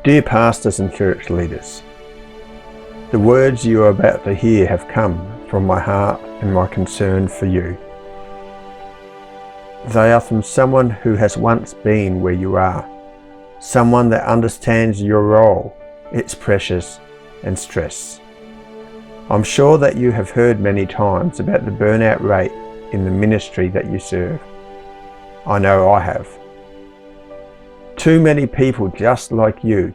Dear pastors and church leaders, the words you are about to hear have come from my heart and my concern for you. They are from someone who has once been where you are, someone that understands your role, its pressures and stress. I'm sure that you have heard many times about the burnout rate in the ministry that you serve. I know I have. Too many people just like you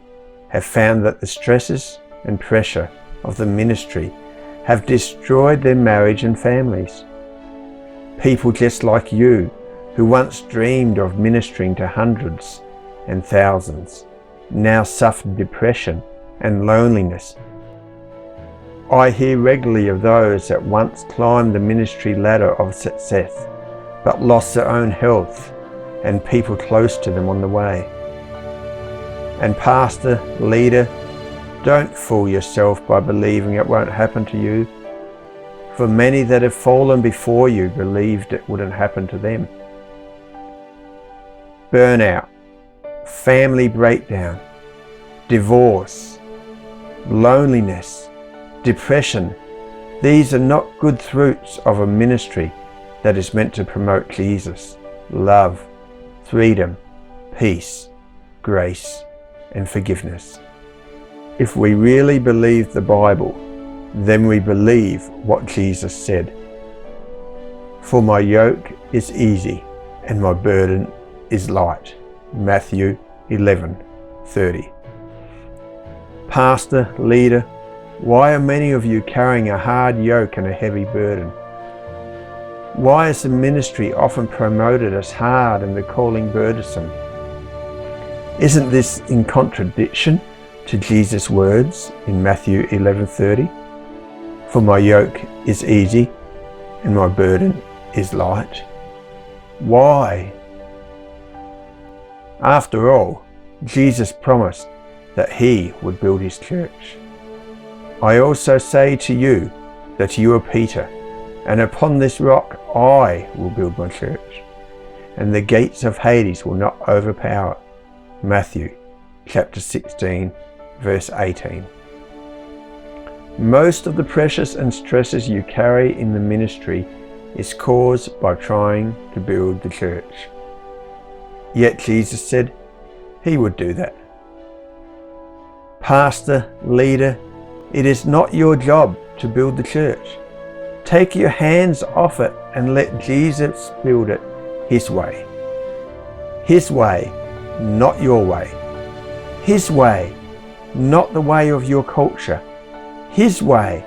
have found that the stresses and pressure of the ministry have destroyed their marriage and families. People just like you who once dreamed of ministering to hundreds and thousands now suffer depression and loneliness. I hear regularly of those that once climbed the ministry ladder of success but lost their own health and people close to them on the way. And pastor, leader, don't fool yourself by believing it won't happen to you. For many that have fallen before you believed it wouldn't happen to them. Burnout, family breakdown, divorce, loneliness, depression. These are not good fruits of a ministry that is meant to promote Jesus, love, freedom, peace, grace, and forgiveness. If we really believe the Bible, then we believe what Jesus said. For my yoke is easy and my burden is light. Matthew 11:30. Pastor, leader, why are many of you carrying a hard yoke and a heavy burden? Why is the ministry often promoted as hard and the calling burdensome? Isn't this in contradiction to Jesus' words in Matthew 11:30? For my yoke is easy and my burden is light. Why? After all, Jesus promised that he would build his church. I also say to you that you are Peter, and upon this rock I will build my church, and the gates of Hades will not overpower it. Matthew chapter 16, verse 18. Most of the pressures and stresses you carry in the ministry is caused by trying to build the church. Yet Jesus said he would do that. Pastor, leader, it is not your job to build the church. Take your hands off it and let Jesus build it his way. His way, not your way. His way, not the way of your culture. His way,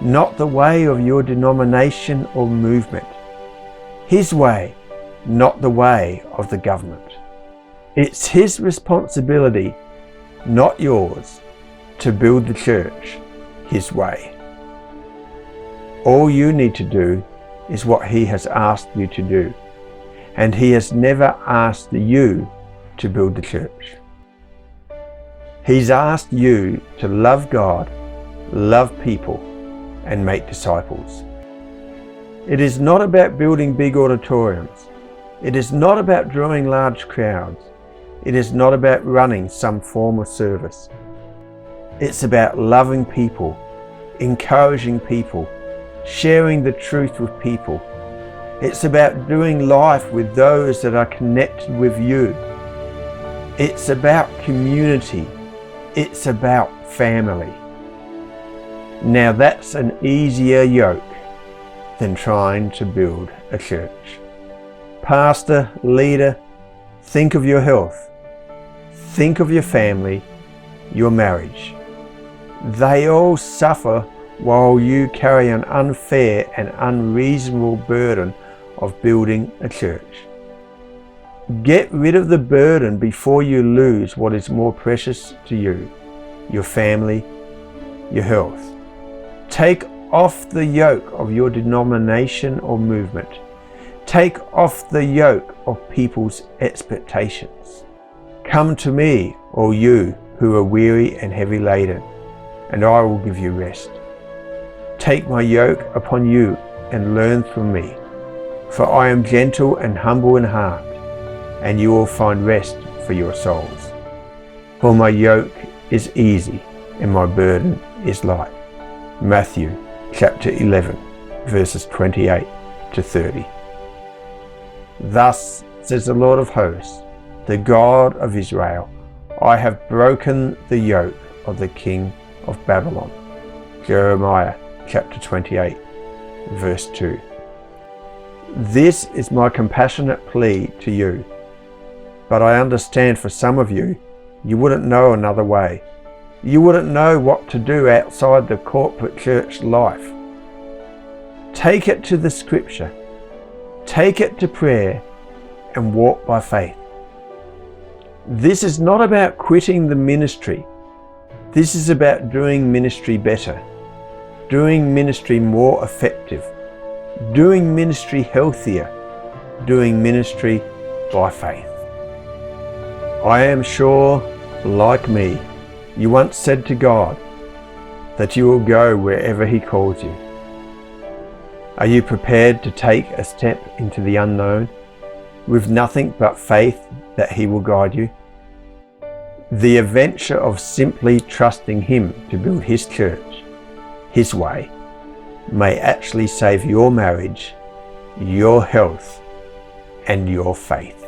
not the way of your denomination or movement. His way, not the way of the government. It's his responsibility, not yours, to build the church his way. All you need to do is what he has asked you to do, and he has never asked you to build the church. He's asked you to love God, love people, and make disciples. It is not about building big auditoriums. It is not about drawing large crowds. It is not about running some form of service. It's about loving people, encouraging people, sharing the truth with people. It's about doing life with those that are connected with you. It's about community. It's about family. Now that's an easier yoke than trying to build a church. Pastor, leader, think of your health. Think of your family, your marriage. They all suffer while you carry an unfair and unreasonable burden of building a church. Get rid of the burden before you lose what is more precious to you, your family, your health. Take off the yoke of your denomination or movement. Take off the yoke of people's expectations. Come to me, all you who are weary and heavy laden, and I will give you rest. Take my yoke upon you and learn from me, for I am gentle and humble in heart, and you will find rest for your souls. For my yoke is easy and my burden is light. Matthew chapter 11, verses 28 to 30. Thus says the Lord of hosts, the God of Israel, I have broken the yoke of the king of Babylon. Jeremiah chapter 28, verse 2. This is my compassionate plea to you, but I understand for some of you, you wouldn't know another way. You wouldn't know what to do outside the corporate church life. Take it to the scripture. Take it to prayer and walk by faith. This is not about quitting the ministry. This is about doing ministry better, doing ministry more effective, doing ministry healthier, doing ministry by faith. I am sure, like me, you once said to God that you will go wherever He calls you. Are you prepared to take a step into the unknown with nothing but faith that He will guide you? The adventure of simply trusting Him to build His church, His way, may actually save your marriage, your health, and your faith.